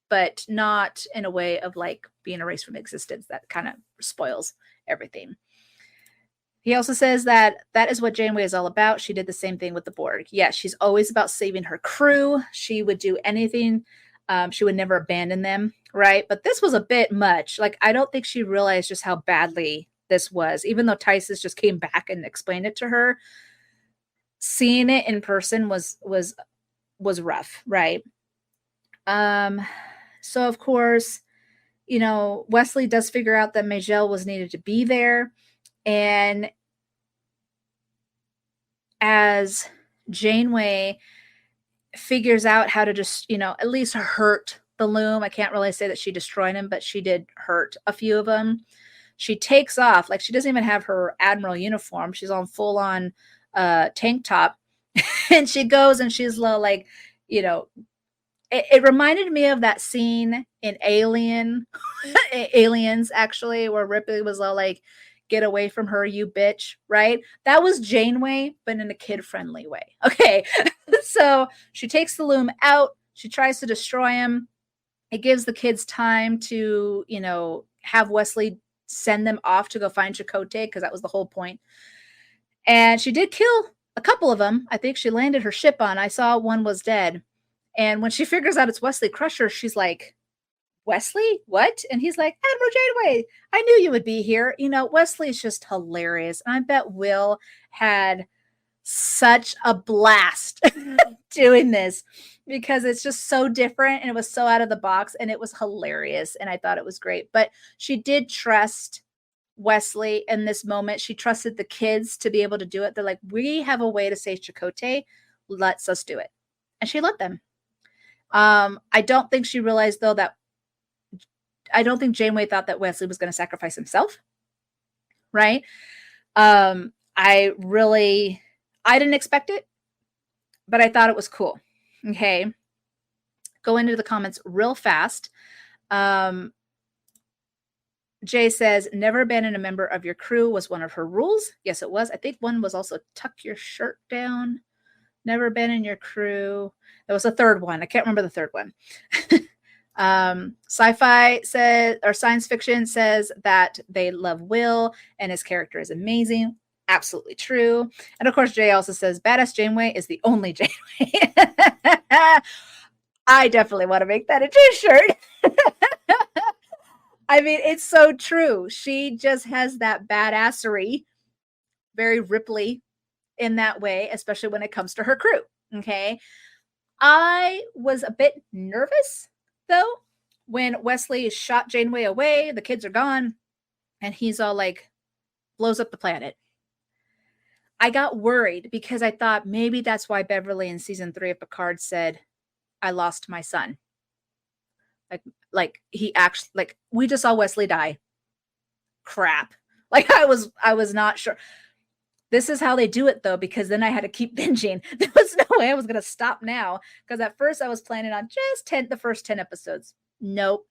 but not in a way of like being erased from existence. That kind of spoils everything. He also says that is what Janeway is all about. She did the same thing with the Borg. Yeah, she's always about saving her crew. She would do anything. She would never abandon them, right? But this was a bit much. Like, I don't think she realized just how badly this was. Even though Tysus just came back and explained it to her, seeing it in person was rough, right? So of course, Wesley does figure out that Majel was needed to be there. And as Janeway figures out how to just, at least hurt the loom. I can't really say that she destroyed him, but she did hurt a few of them. She takes off. Like, she doesn't even have her Admiral uniform. She's on full on tank top. And she goes and she's like, it reminded me of that scene in Aliens, actually, where Ripley was all like, get away from her, you bitch, right? That was Janeway, but in a kid-friendly way. Okay, so she takes the loom out. She tries to destroy him. It gives the kids time to, have Wesley send them off to go find Chakotay, because that was the whole point. And she did kill a couple of them. I think she landed her ship on. I saw one was dead. And when she figures out it's Wesley Crusher, she's like, Wesley, what? And he's like, Admiral Janeway, I knew you would be here. Wesley's just hilarious. I bet Will had such a blast doing this because it's just so different and it was so out of the box and it was hilarious. And I thought it was great. But she did trust Wesley in this moment. She trusted the kids to be able to do it. They're like, we have a way to save Chakotay. Let's us do it. And she let them. I don't think she realized, though, that I don't think Janeway thought that Wesley was going to sacrifice himself. Right? I didn't expect it, but I thought it was cool. Okay. Go into the comments real fast. Jay says, never abandon a member of your crew was one of her rules. Yes, it was. I think one was also tuck your shirt down. Never abandon your crew. There was a third one. I can't remember the third one. Sci-fi says, or science fiction says that they love Will and his character is amazing. Absolutely true. And of course, Jay also says, badass Janeway is the only Janeway. I definitely want to make that a t-shirt. I mean, it's so true. She just has that badassery, very Ripley in that way, especially when it comes to her crew. Okay. I was a bit nervous though when Wesley shot Janeway away, the kids are gone, and he's all like, blows up the planet. I got worried because I thought maybe that's why Beverly in season 3 of Picard said, I lost my son. Like he actually, like, we just saw Wesley die. Crap. Like I was not sure. This is how they do it though, because then I had to keep binging. There was no way I was going to stop now, because at first I was planning on just the first 10 episodes. Nope.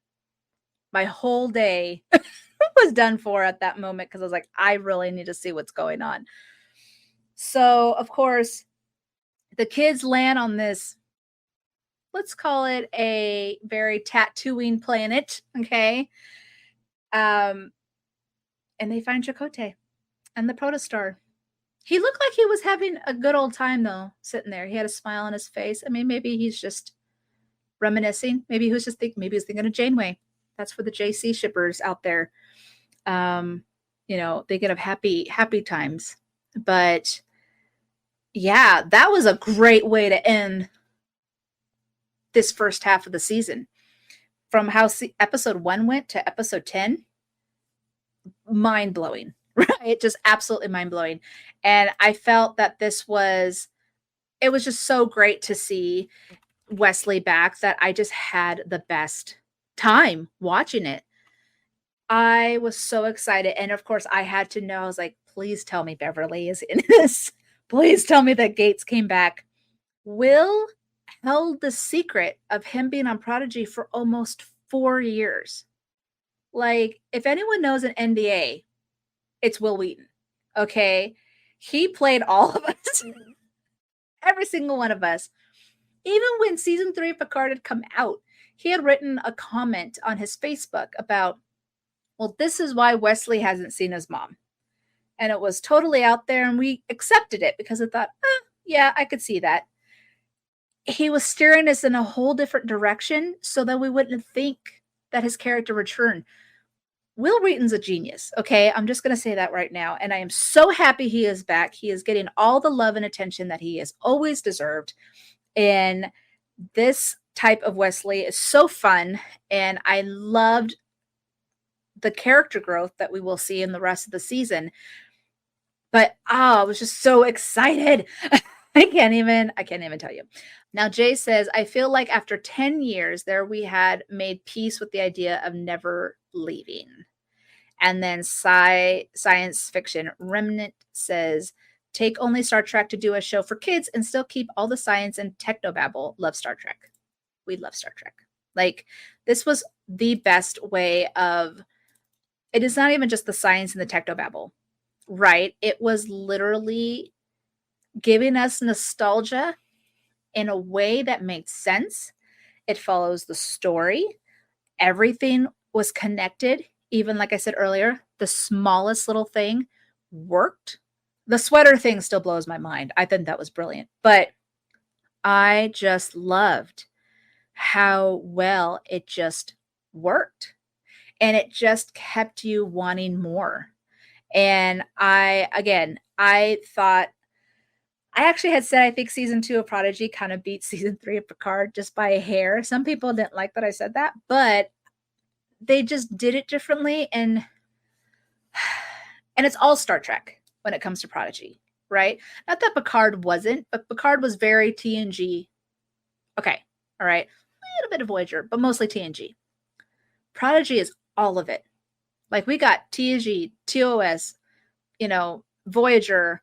My whole day was done for at that moment, because I was like, I really need to see what's going on. So, of course, the kids land on this, let's call it a very tattooing planet, okay? And they find Chakotay and the protostar. He looked like he was having a good old time, though, sitting there. He had a smile on his face. I mean, maybe he's just reminiscing. Maybe he was just thinking, maybe he was thinking of Janeway. That's for the JC shippers out there. You know, they get of happy times. But yeah, that was a great way to end this first half of the season. From how episode 1 went to episode 10, mind-blowing, right? Just absolutely mind-blowing. And I felt that it was just so great to see Wesley back, that I just had the best time watching it. I was so excited. And of course I had to know, I was like, please tell me Beverly is in this. Please tell me that Gates came back. Will held the secret of him being on Prodigy for almost 4 years. Like, if anyone knows an NDA, it's Will Wheaton. Okay? He played all of us. Every single one of us. Even when season 3 of Picard had come out, he had written a comment on his Facebook about, well, this is why Wesley hasn't seen his mom. And it was totally out there, and we accepted it because I thought, yeah, I could see that. He was steering us in a whole different direction so that we wouldn't think that his character returned. Will Wheaton's a genius, okay? I'm just going to say that right now. And I am so happy he is back. He is getting all the love and attention that he has always deserved. And this type of Wesley is so fun. And I loved the character growth that we will see in the rest of the season. But I was just so excited. I can't even tell you. Now, Jay says, I feel like after 10 years there, we had made peace with the idea of never leaving. And then Science Fiction Remnant says, take only Star Trek to do a show for kids and still keep all the science and technobabble. Love Star Trek. We love Star Trek. Like, this was the best way of, it is not even just the science and the technobabble, right? It was literally giving us nostalgia in a way that made sense. It follows the story. Everything was connected. Even like I said earlier, the smallest little thing worked. The sweater thing still blows my mind. I think that was brilliant. But I just loved how well it just worked. And it just kept you wanting more. And I thought, I actually had said I think season 2 of Prodigy kind of beat season 3 of Picard just by a hair. Some people didn't like that I said that, but they just did it differently. And it's all Star Trek when it comes to Prodigy, right? Not that Picard wasn't, but Picard was very TNG. Okay, all right. A little bit of Voyager, but mostly TNG. Prodigy is all of it. Like, we got TNG, TOS, Voyager,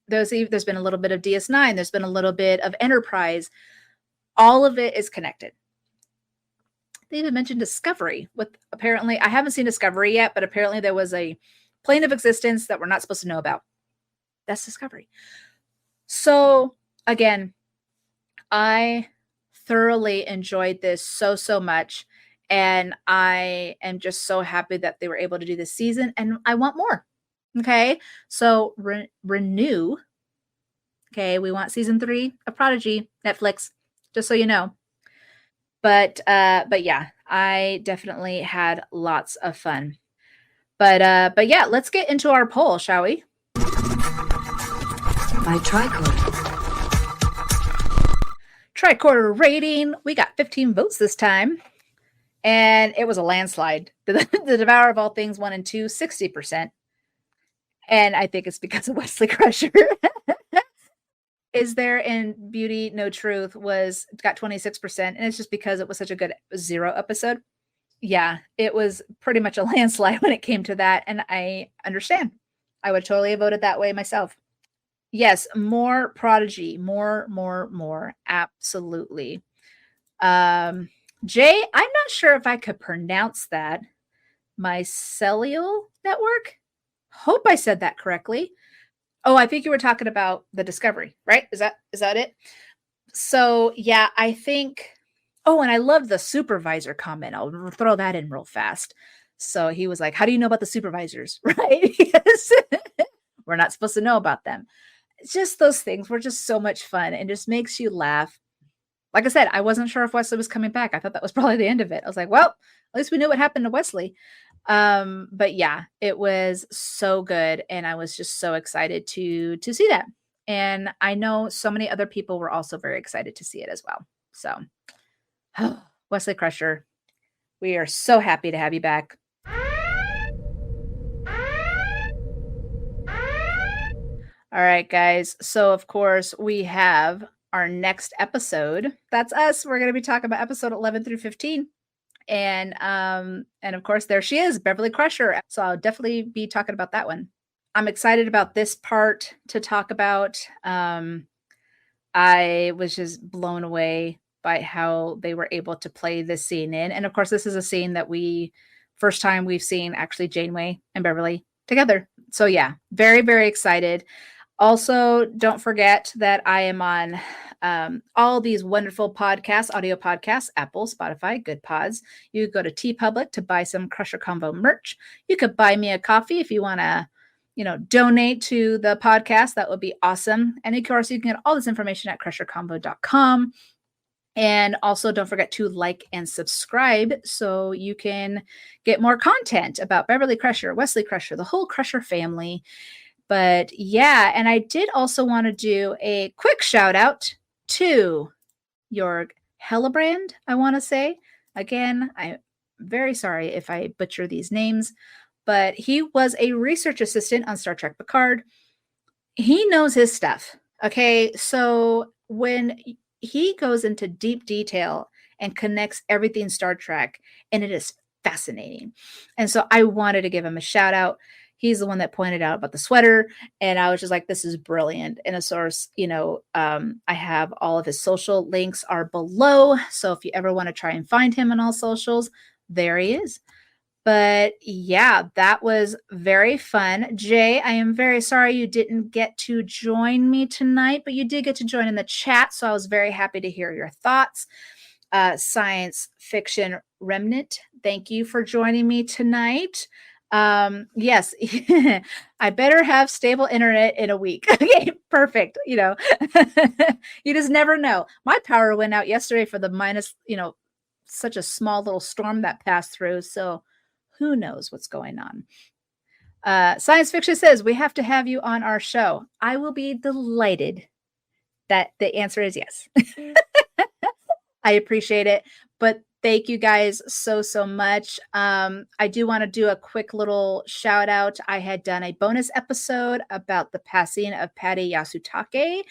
there's been a little bit of DS9. There's been a little bit of Enterprise. All of it is connected. They even mentioned Discovery. Apparently, I haven't seen Discovery yet, but apparently there was a plane of existence that we're not supposed to know about. That's Discovery. So, again, I thoroughly enjoyed this so much. And I am just so happy that they were able to do this season. And I want more. Okay, so renew. Okay, we want season 3 of Prodigy. Netflix, just so you know. But yeah, I definitely had lots of fun. But yeah, let's get into our poll, shall we? By tricorder. Tricorder rating. We got 15 votes this time. And it was a landslide. The Devour of All Things 1 and 2, 60%. And I think it's because of Wesley Crusher. Is There in Beauty No Truth got 26%, and it's just because it was such a good Zero episode. Yeah, it was pretty much a landslide when it came to that, and I understand. I would totally have voted that way myself. Yes, more Prodigy, more, absolutely. Jay, I'm not sure if I could pronounce that. Mycelial Network? Hope I said that correctly. Oh, I think you were talking about the Discovery, right? Is that it? So yeah, I think. Oh, and I love the supervisor comment. I'll throw that in real fast. So he was like, "How do you know about the supervisors?" Right? Because we're not supposed to know about them. It's just those things were just so much fun and just makes you laugh. Like I said, I wasn't sure if Wesley was coming back. I thought that was probably the end of it. I was like, well, at least we knew what happened to Wesley. But yeah, it was so good, and I was just so excited to see that. And I know so many other people were also very excited to see it as well. So Wesley Crusher, we are so happy to have you back. All right, guys. So of course we have our next episode. That's us. We're going to be talking about episode 11 through 15. And of course, there she is, Beverly Crusher. So I'll definitely be talking about that one. I'm excited about this part to talk about. I was just blown away by how they were able to play this scene in. And of course, this is a scene that first time we've seen actually Janeway and Beverly together. So yeah, very, very excited. Also, don't forget that I am on all these wonderful podcasts, audio podcasts, Apple, Spotify, Good Pods. You could go to TeePublic to buy some Crusher Convo merch. You could buy me a coffee if you want to, donate to the podcast. That would be awesome. And of course, you can get all this information at crusherconvo.com. And also don't forget to like and subscribe so you can get more content about Beverly Crusher, Wesley Crusher, the whole Crusher family. But yeah, and I did also want to do a quick shout out to Jorg Hellebrand, I want to say. Again, I'm very sorry if I butcher these names, but he was a research assistant on Star Trek Picard. He knows his stuff. Okay, so when he goes into deep detail and connects everything Star Trek, and it is fascinating. And so I wanted to give him a shout out. He's the one that pointed out about the sweater. And I was just like, this is brilliant. And of course, I have all of his social links are below. So if you ever want to try and find him on all socials, there he is. But yeah, that was very fun. Jay, I am very sorry you didn't get to join me tonight, but you did get to join in the chat. So I was very happy to hear your thoughts. Science Fiction Remnant, thank you for joining me tonight. Yes, I better have stable internet in a week. Okay, perfect. You just never know. My power went out yesterday for the minus, such a small little storm that passed through. So who knows what's going on? Science Fiction says we have to have you on our show. I will be delighted. That the answer is yes. I appreciate it. But thank you guys so much. I do want to do a quick little shout out. I had done a bonus episode about the passing of Patty Yasutake,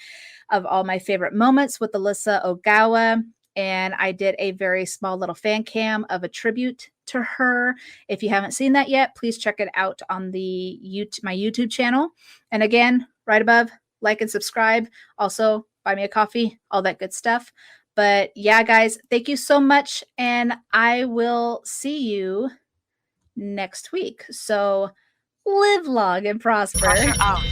of all my favorite moments with Alyssa Ogawa. And I did a very small little fan cam of a tribute to her. If you haven't seen that yet, please check it out on my YouTube channel. And again, right above, like and subscribe. Also, buy me a coffee, all that good stuff. But yeah, guys, thank you so much. And I will see you next week. So live long and prosper. Crusher out.